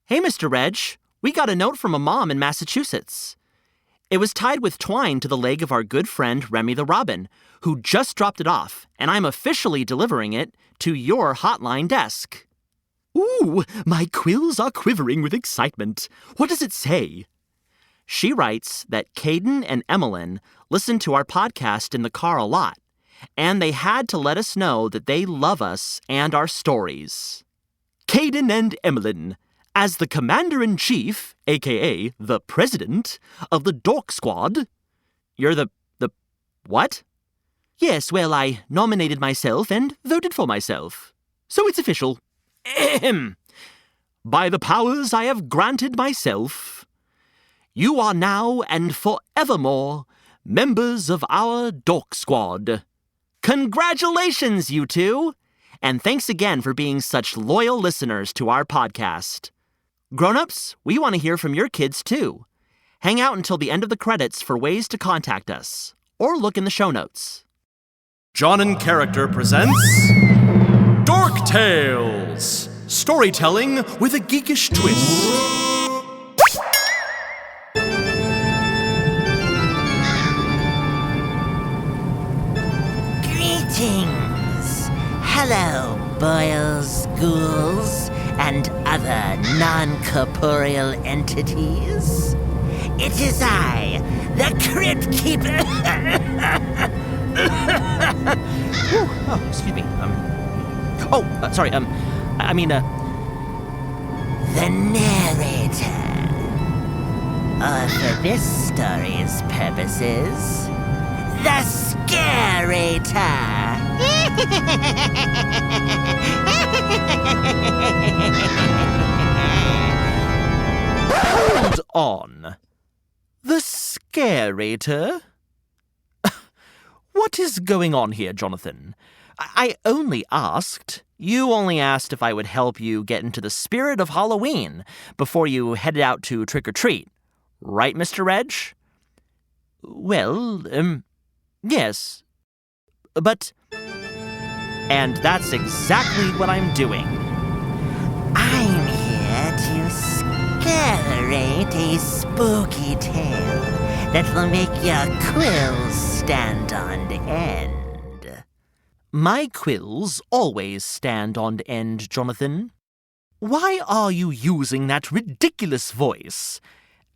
Hey, Mr. Reg, we got a note from a mom in Massachusetts. It was tied with twine to the leg of our good friend Remy the Robin, who just dropped it off, and I'm officially delivering it to your hotline desk. Ooh, my quills are quivering with excitement. What does it say? She writes that Caden and Emmeline listen to our podcast in the car a lot, and they had to let us know that they love us and our stories. Caden and Emmeline, as the Commander-in-Chief, a.k.a. the President, of the Dork Squad... You're the what? Yes, well, I nominated myself and voted for myself. So it's official. Ahem. By the powers I have granted myself, you are now and forevermore members of our Dork Squad. Congratulations, you two! And thanks again for being such loyal listeners to our podcast. Grown-ups, we want to hear from your kids, too. Hang out until the end of the credits for ways to contact us, or look in the show notes. John and Character presents Dorktales Storytelling with a geekish twist. Greetings! Hello, boils, ghouls, and other non-corporeal entities. It is I, the Crypt Keeper. Excuse me. The narrator. Or for this story's purposes, the SCARE-rator. Hold on. The SCARE-rator? What is going on here, Jonathan? I only asked. You only asked if I would help you get into the spirit of Halloween before you headed out to trick-or-treat. Right, Mr. Reg? Well, yes. But... And that's exactly what I'm doing. I'm here to scare-rate a spooky tale that will make your quills stand on end. My quills always stand on end, Jonathan. Why are you using that ridiculous voice?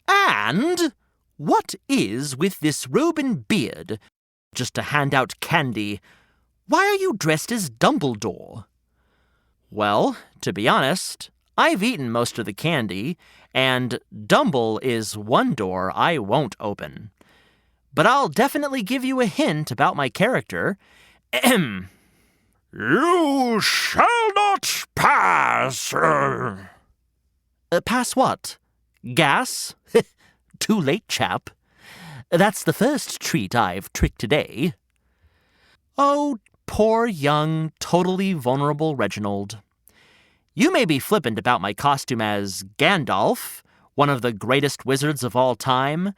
And what is with this robe and beard? Just to hand out candy. Why are you dressed as Dumbledore? Well, to be honest, I've eaten most of the candy, and Dumble is one door I won't open. But I'll definitely give you a hint about my character. Ahem. You shall not pass. Pass what? Gas? Too late, chap. That's the first treat I've tricked today. Oh, poor young, totally vulnerable Reginald. You may be flippant about my costume as Gandalf, one of the greatest wizards of all time,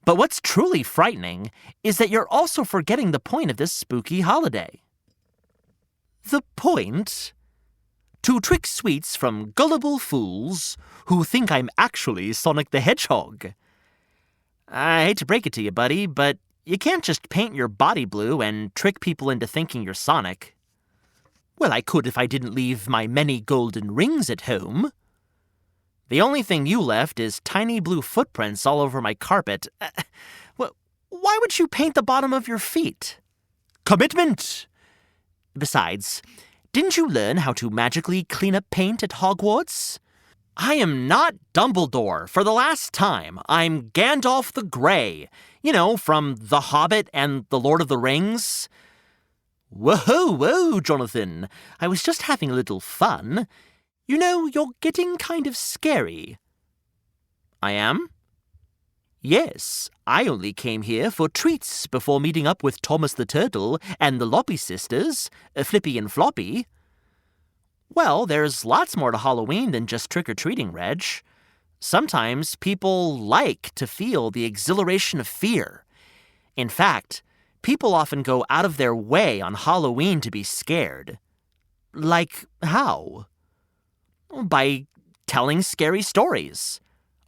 but what's truly frightening is that you're also forgetting the point of this spooky holiday. The point? To trick sweets from gullible fools who think I'm actually Sonic the Hedgehog. I hate to break it to you, buddy, but you can't just paint your body blue and trick people into thinking you're Sonic. Well, I could if I didn't leave my many golden rings at home. The only thing you left is tiny blue footprints all over my carpet. Why would you paint the bottom of your feet? Commitment! Besides, didn't you learn how to magically clean up paint at Hogwarts? I am not Dumbledore. For the last time, I'm Gandalf the Grey. You know, from The Hobbit and The Lord of the Rings. Whoa, Jonathan. I was just having a little fun. You know, you're getting kind of scary. I am? Yes, I only came here for treats before meeting up with Thomas the Turtle and the Loppy sisters, Flippy and Floppy. Well, there's lots more to Halloween than just trick-or-treating, Reg. Sometimes people like to feel the exhilaration of fear. In fact, people often go out of their way on Halloween to be scared. Like how? By telling scary stories.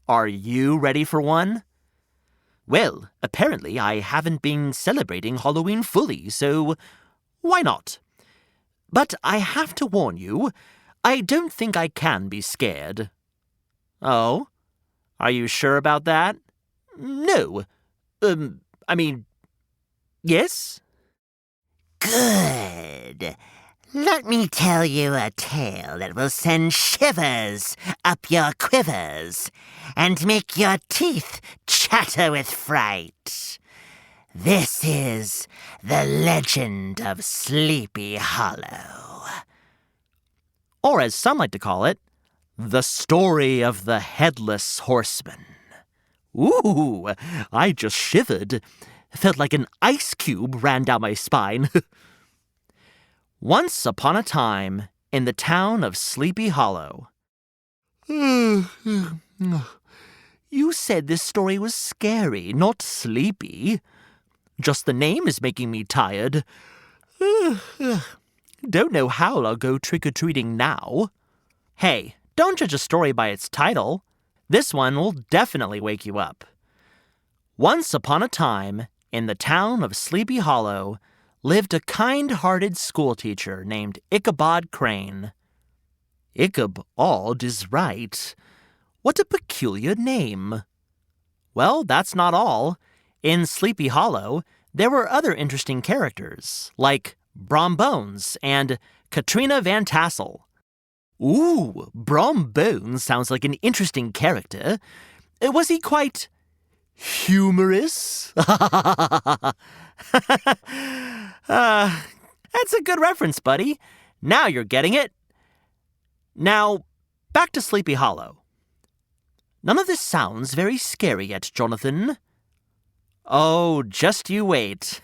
Are you ready for one? Well, apparently I haven't been celebrating Halloween fully, so why not? But I have to warn you, I don't think I can be scared. Oh? Are you sure about that? No. Yes? Good. Let me tell you a tale that will send shivers up your quivers and make your teeth chatter with fright. This is the legend of Sleepy Hollow. Or as some like to call it, the story of the Headless Horseman. Ooh, I just shivered. Felt like an ice cube ran down my spine. Once upon a time, in the town of Sleepy Hollow. You said this story was scary, not sleepy. Just the name is making me tired. Don't know how I'll go trick-or-treating now. Hey, don't judge a story by its title. This one will definitely wake you up. Once upon a time, in the town of Sleepy Hollow, lived a kind-hearted schoolteacher named Ichabod Crane. Ichabod is right. What a peculiar name. Well, that's not all. In Sleepy Hollow, there were other interesting characters, like Brom Bones and Katrina Van Tassel. Ooh, Brom Bones sounds like an interesting character. Was he quite humorous? That's a good reference, buddy. Now you're getting it. Now, back to Sleepy Hollow. None of this sounds very scary yet, Jonathan. Oh, just you wait.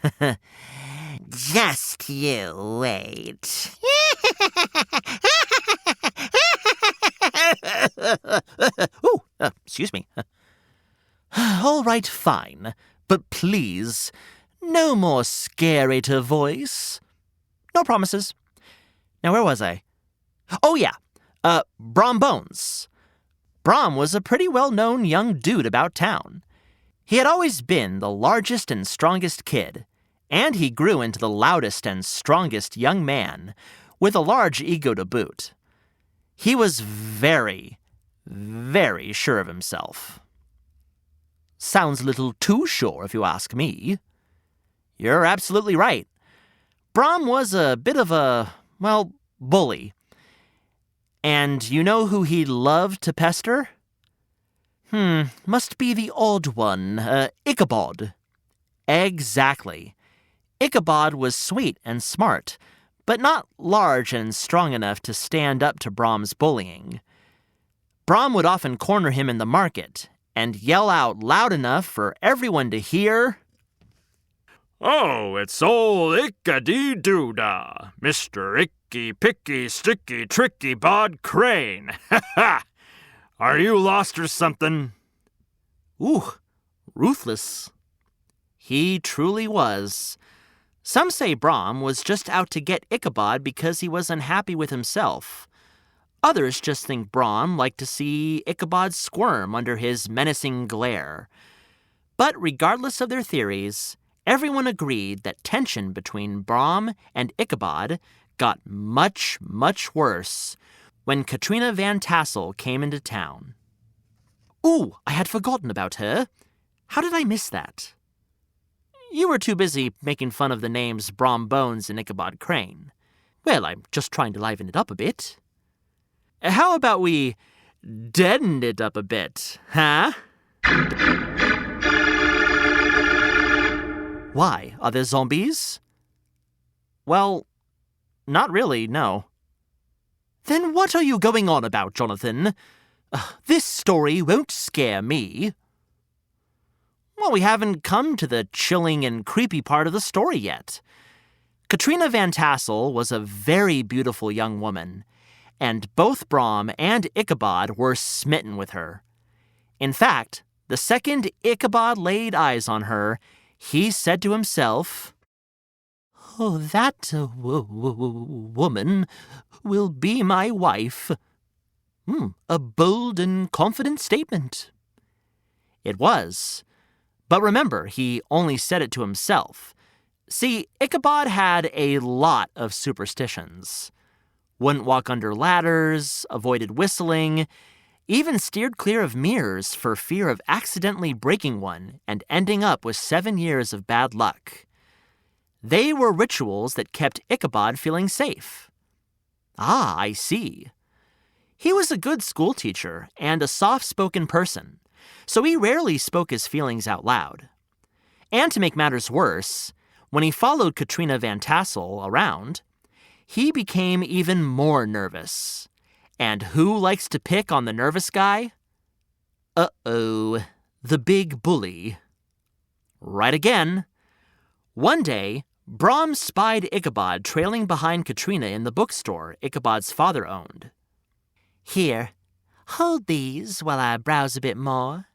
Just you wait. Ooh, excuse me. All right, fine. But please, no more SCARE-rator voice. No promises. Now, where was I? Oh, yeah. Brom Bones. Brom was a pretty well-known young dude about town. He had always been the largest and strongest kid, and he grew into the loudest and strongest young man, with a large ego to boot. He was very, very sure of himself. Sounds a little too sure, if you ask me. You're absolutely right. Brom was a bit of a, bully. And you know who he loved to pester? Must be the odd one, Ichabod. Exactly. Ichabod was sweet and smart, but not large and strong enough to stand up to Brom's bullying. Brom would often corner him in the market and yell out loud enough for everyone to hear. Oh, it's old Ickady-doo-dah, Mr. Icky, Picky, Sticky, Tricky Bod Crane. Ha ha! Are you lost or something? Ooh, ruthless. He truly was. Some say Brom was just out to get Ichabod because he was unhappy with himself. Others just think Brom liked to see Ichabod squirm under his menacing glare. But regardless of their theories, everyone agreed that tension between Brom and Ichabod got much, much worse when Katrina Van Tassel came into town. Ooh, I had forgotten about her. How did I miss that? You were too busy making fun of the names Brom Bones and Ichabod Crane. Well, I'm just trying to liven it up a bit. How about we deaden it up a bit, huh? Why? Are there zombies? Well, not really, no. Then what are you going on about, Jonathan? This story won't scare me. Well, we haven't come to the chilling and creepy part of the story yet. Katrina Van Tassel was a very beautiful young woman, and both Brom and Ichabod were smitten with her. In fact, the second Ichabod laid eyes on her, he said to himself, "Oh, that woman will be my wife." A bold and confident statement. It was. But remember, he only said it to himself. See, Ichabod had a lot of superstitions. Wouldn't walk under ladders, avoided whistling, even steered clear of mirrors for fear of accidentally breaking one and ending up with 7 years of bad luck. They were rituals that kept Ichabod feeling safe. Ah, I see. He was a good schoolteacher and a soft-spoken person, so he rarely spoke his feelings out loud. And to make matters worse, when he followed Katrina Van Tassel around, he became even more nervous. And who likes to pick on the nervous guy? Uh-oh, the big bully. Right again. One day, Brom spied Ichabod trailing behind Katrina in the bookstore Ichabod's father owned. Here, hold these while I browse a bit more.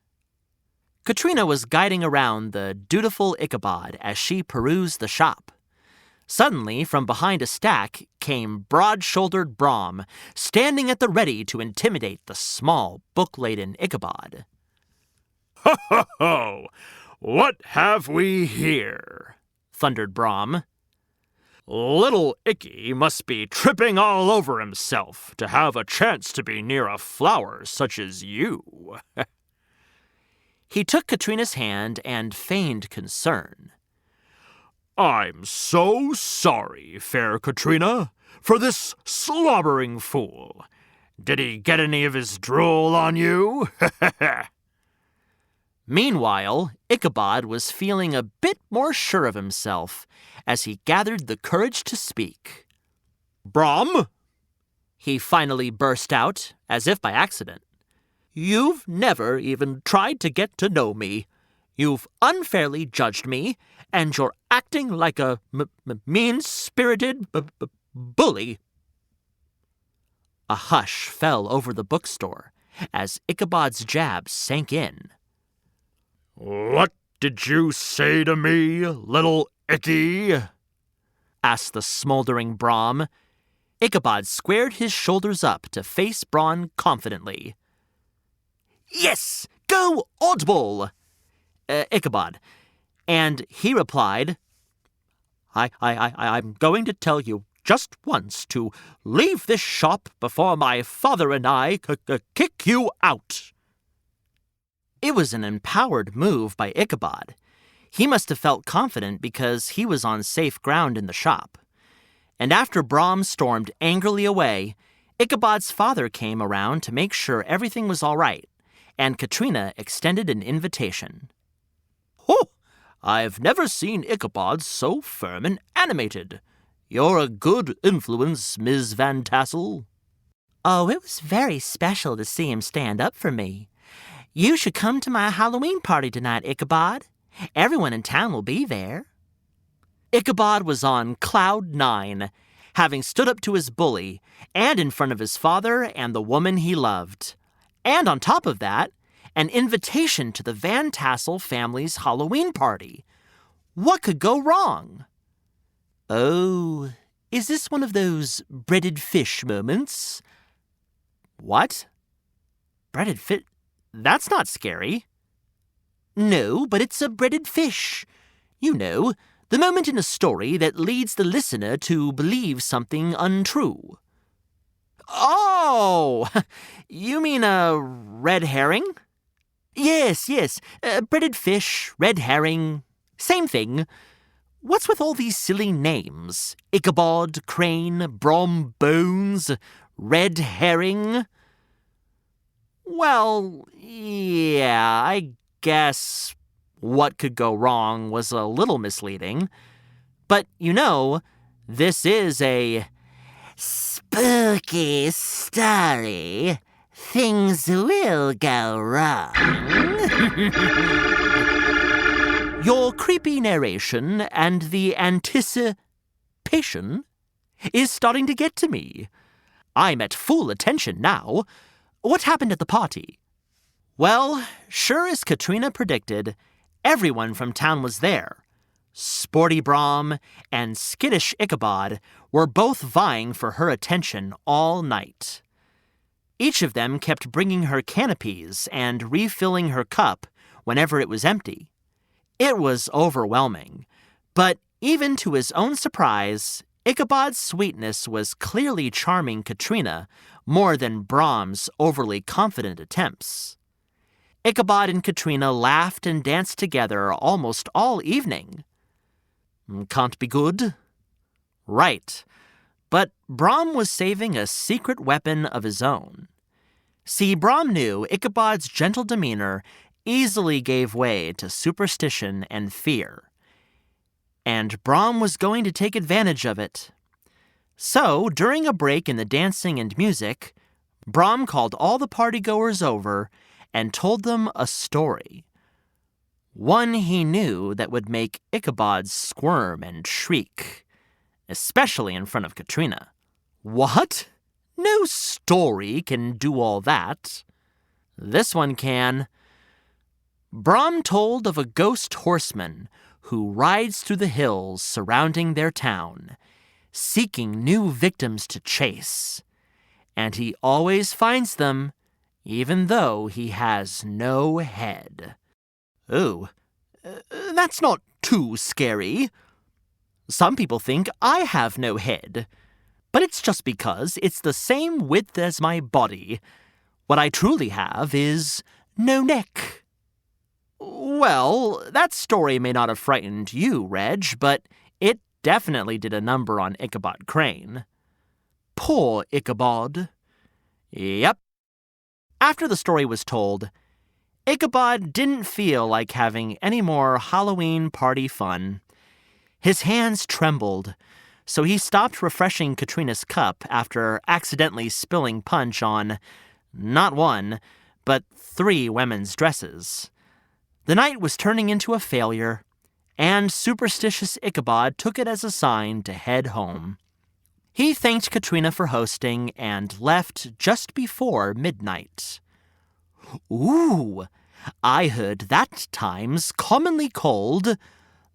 Katrina was guiding around the dutiful Ichabod as she perused the shop. Suddenly, from behind a stack, came broad-shouldered Brom, standing at the ready to intimidate the small, book-laden Ichabod. Ho, ho, ho! What have we here? Thundered Brom. Little Icky must be tripping all over himself to have a chance to be near a flower such as you. He took Katrina's hand and feigned concern. I'm so sorry, fair Katrina, for this slobbering fool. Did he get any of his drool on you? Meanwhile, Ichabod was feeling a bit more sure of himself as he gathered the courage to speak. Brom? He finally burst out, as if by accident. You've never even tried to get to know me. You've unfairly judged me, and you're acting like a mean-spirited bully. A hush fell over the bookstore as Ichabod's jab sank in. What did you say to me, little Icky? Asked the smoldering Brom. Ichabod squared his shoulders up to face Brom confidently. Yes, go audible! Ichabod. And he replied, I'm going to tell you just once to leave this shop before my father and I kick you out. It was an empowered move by Ichabod. He must have felt confident because he was on safe ground in the shop. And after Brom stormed angrily away, Ichabod's father came around to make sure everything was all right, and Katrina extended an invitation. Oh, I've never seen Ichabod so firm and animated. You're a good influence, Ms. Van Tassel. Oh, it was very special to see him stand up for me. You should come to my Halloween party tonight, Ichabod. Everyone in town will be there. Ichabod was on cloud 9, having stood up to his bully, and in front of his father and the woman he loved. And on top of that, an invitation to the Van Tassel family's Halloween party. What could go wrong? Oh, is this one of those breaded fish moments? What? Breaded fish? That's not scary. No, but it's a breaded fish. You know, the moment in a story that leads the listener to believe something untrue. Oh, you mean a red herring? Yes, breaded fish, red herring, same thing. What's with all these silly names? Ichabod Crane, Brom Bones, red herring? Well, yeah, I guess what could go wrong was a little misleading. But, you know, this is a spooky story. Things will go wrong. Your creepy narration and the anticipation is starting to get to me. I'm at full attention now. What happened at the party? Well, sure as Katrina predicted, everyone from town was there. Sporty Brom and skittish Ichabod were both vying for her attention all night. Each of them kept bringing her canopies and refilling her cup whenever it was empty. It was overwhelming, but even to his own surprise, Ichabod's sweetness was clearly charming Katrina more than Brom's overly confident attempts. Ichabod and Katrina laughed and danced together almost all evening. Can't be good? Right. But Brom was saving a secret weapon of his own. See, Brom knew Ichabod's gentle demeanor easily gave way to superstition and fear. And Brom was going to take advantage of it. So, during a break in the dancing and music, Brom called all the partygoers over and told them a story. One he knew that would make Ichabod squirm and shriek, especially in front of Katrina. What? No story can do all that. This one can. Brom told of a ghost horseman who rides through the hills surrounding their town, seeking new victims to chase. And he always finds them, even though he has no head. Oh, that's not too scary. Some people think I have no head, but it's just because it's the same width as my body. What I truly have is no neck. Well, that story may not have frightened you, Reg, but it definitely did a number on Ichabod Crane. Poor Ichabod. Yep. After the story was told, Ichabod didn't feel like having any more Halloween party fun. His hands trembled, so he stopped refreshing Katrina's cup after accidentally spilling punch on not one, but 3 women's dresses. The night was turning into a failure, and superstitious Ichabod took it as a sign to head home. He thanked Katrina for hosting and left just before midnight. Ooh, I heard that time's commonly called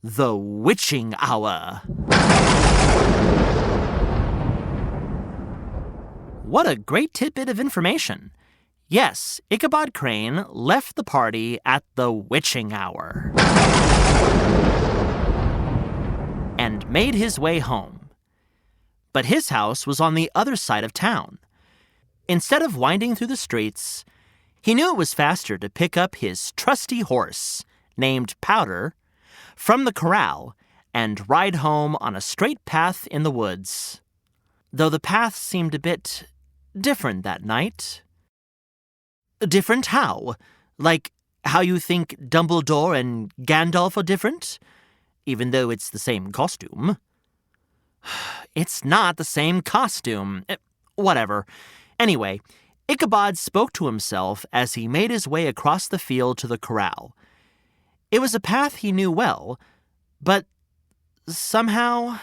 the witching hour. What a great tidbit of information. Yes, Ichabod Crane left the party at the witching hour and made his way home. But his house was on the other side of town. Instead of winding through the streets, he knew it was faster to pick up his trusty horse, named Powder, from the corral and ride home on a straight path in the woods. Though the path seemed a bit different that night. Different how? Like how you think Dumbledore and Gandalf are different? Even though it's the same costume. It's not the same costume. Whatever. Anyway, Ichabod spoke to himself as he made his way across the field to the corral. It was a path he knew well, but somehow...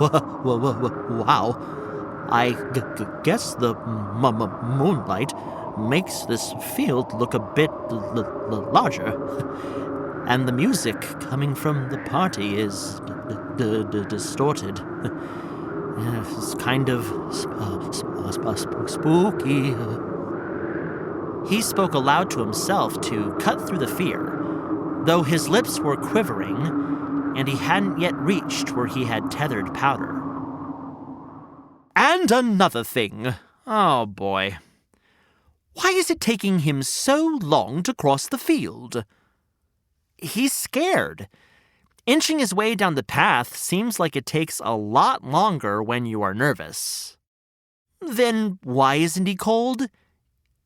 Wow. I guess the moonlight makes this field look a bit larger. And the music coming from the party is distorted. It's kind of spooky. He spoke aloud to himself to cut through the fear, though his lips were quivering, and he hadn't yet reached where he had tethered Powder. And another thing. Oh, boy. Why is it taking him so long to cross the field? He's scared. Inching his way down the path seems like it takes a lot longer when you are nervous. Then why isn't he called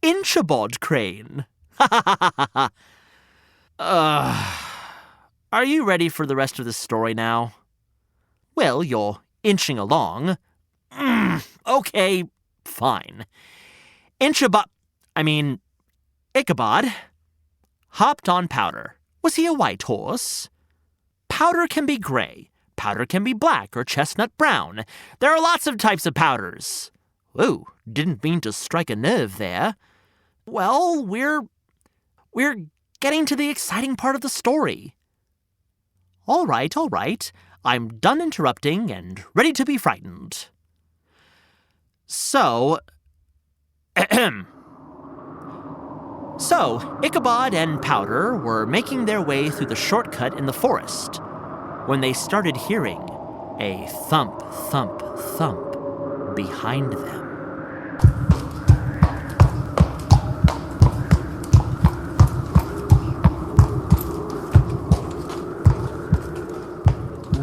Ichabod Crane? Are you ready for the rest of the story now? Well, you're inching along. Okay, fine. Ichabod hopped on Powder. Was he a white horse? Powder can be gray. Powder can be black or chestnut brown. There are lots of types of powders. Whoa, didn't mean to strike a nerve there. Well, we're getting to the exciting part of the story. All right. I'm done interrupting and ready to be frightened. So, Ichabod and Powder were making their way through the shortcut in the forest when they started hearing a thump, thump, thump behind them.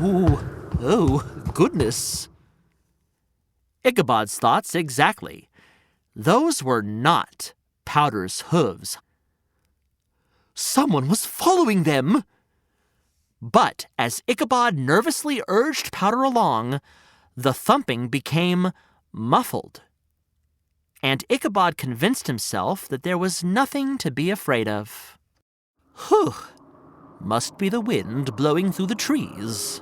Ooh, oh, goodness. Ichabod's thoughts exactly. Those were not Powder's hooves. Someone was following them! But as Ichabod nervously urged Powder along, the thumping became muffled. And Ichabod convinced himself that there was nothing to be afraid of. Whew! Must be the wind blowing through the trees,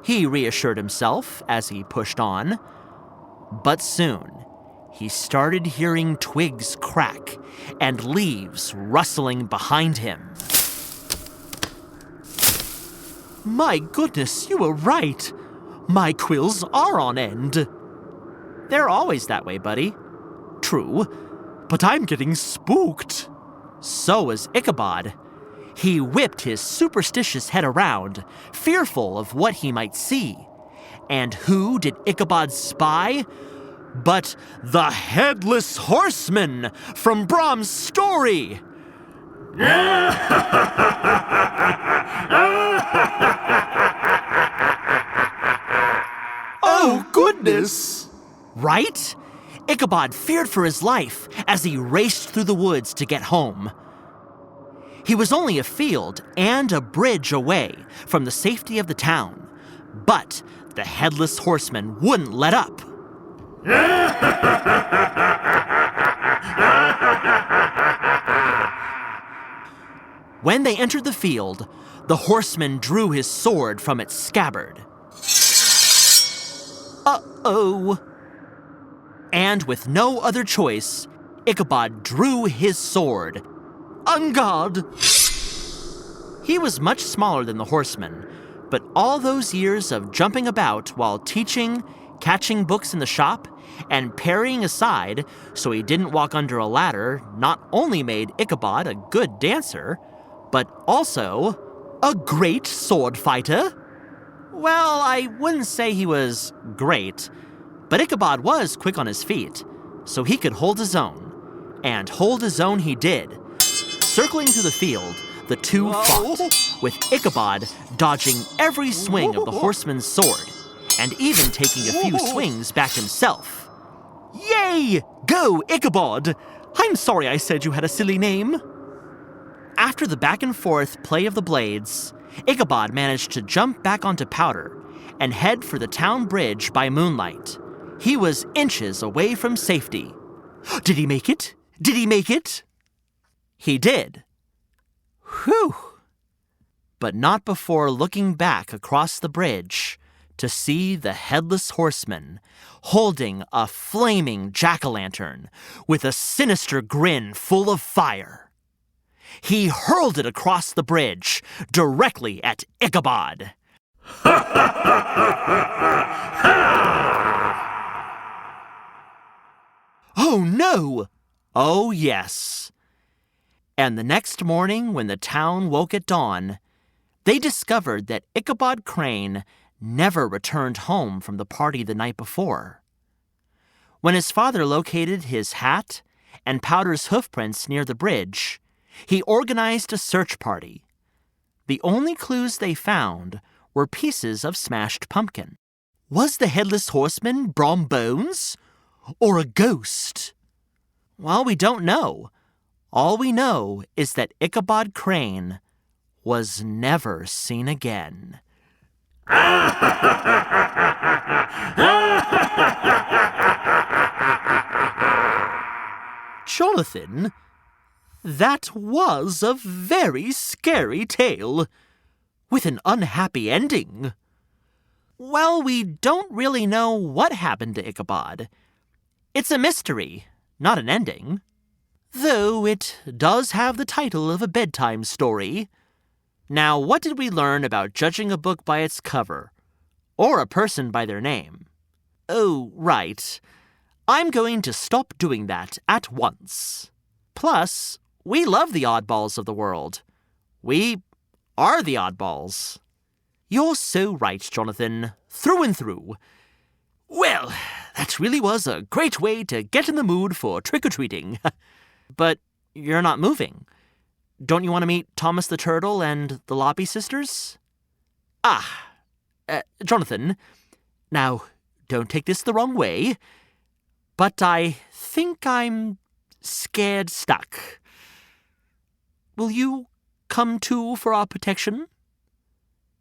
he reassured himself as he pushed on. But soon, he started hearing twigs crack and leaves rustling behind him. My goodness, you were right. My quills are on end. They're always that way, buddy. True, but I'm getting spooked. So was Ichabod. He whipped his superstitious head around, fearful of what he might see. And who did Ichabod spy? But the Headless Horseman from Brom's story! Oh, goodness! Right? Ichabod feared for his life as he raced through the woods to get home. He was only a field and a bridge away from the safety of the town, but the Headless Horseman wouldn't let up. When they entered the field, the horseman drew his sword from its scabbard. Uh-oh! And with no other choice, Ichabod drew his sword. En garde! He was much smaller than the horseman, but all those years of jumping about while teaching, catching books in the shop, and parrying aside so he didn't walk under a ladder not only made Ichabod a good dancer, but also a great sword fighter. Well, I wouldn't say he was great, but Ichabod was quick on his feet, so he could hold his own. And hold his own he did. Circling through the field, the two fought, with Ichabod dodging every swing of the horseman's sword, and even taking a few swings back himself. Yay! Go, Ichabod! I'm sorry I said you had a silly name. After the back and forth play of the blades, Ichabod managed to jump back onto Powder and head for the town bridge by moonlight. He was inches away from safety. Did he make it? Did he make it? He did. Whew! But not before looking back across the bridge to see the Headless Horseman holding a flaming jack-o'-lantern with a sinister grin full of fire. He hurled it across the bridge directly at Ichabod. Oh no! Oh yes. And the next morning, when the town woke at dawn, they discovered that Ichabod Crane never returned home from the party the night before. When his father located his hat and Powder's hoofprints near the bridge, he organized a search party. The only clues they found were pieces of smashed pumpkin. Was the Headless Horseman Brom Bones? Or a ghost? Well, we don't know. All we know is that Ichabod Crane was never seen again. Jonathan, that was a very scary tale, with an unhappy ending. Well, we don't really know what happened to Ichabod. It's a mystery, not an ending. Though it does have the title of a bedtime story. Now, what did we learn about judging a book by its cover, or a person by their name? Oh, right. I'm going to stop doing that at once. Plus, we love the oddballs of the world. We are the oddballs. You're so right, Jonathan, through and through. Well, that really was a great way to get in the mood for trick-or-treating. But you're not moving. Don't you want to meet Thomas the Turtle and the Loppy sisters? Jonathan, now, don't take this the wrong way, but I think I'm scared stuck. Will you come too for our protection?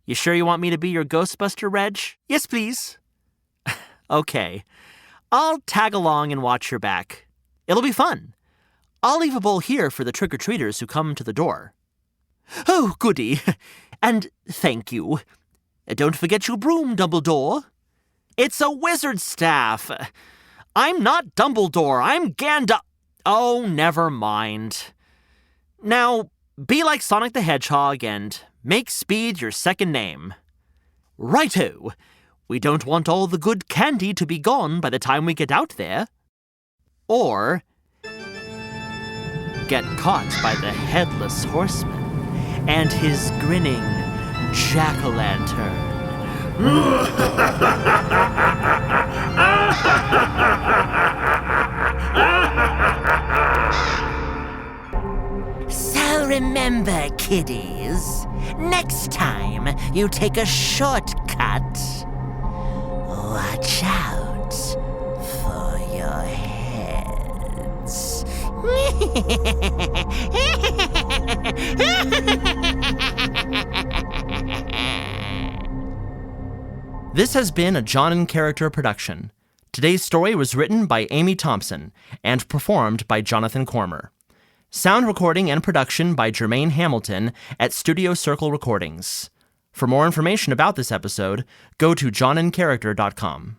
You sure you want me to be your Ghostbuster, Reg? Yes, please. Okay. I'll tag along and watch your back. It'll be fun. I'll leave a bowl here for the trick-or-treaters who come to the door. Oh, goody. And thank you. Don't forget your broom, Dumbledore. It's a wizard staff. I'm not Dumbledore. I'm Oh, never mind. Now, be like Sonic the Hedgehog and make Speed your second name. Righto. We don't want all the good candy to be gone by the time we get out there. Or get caught by the Headless Horseman and his grinning jack-o'-lantern. So remember, kiddies, next time you take a shortcut, watch out for your heads. This has been a John and Character production. Today's story was written by Amy Thompson and performed by Jonathan Cormer. Sound recording and production by Jermaine Hamilton at Studio Circle Recordings. For more information about this episode, go to johnandcharacter.com.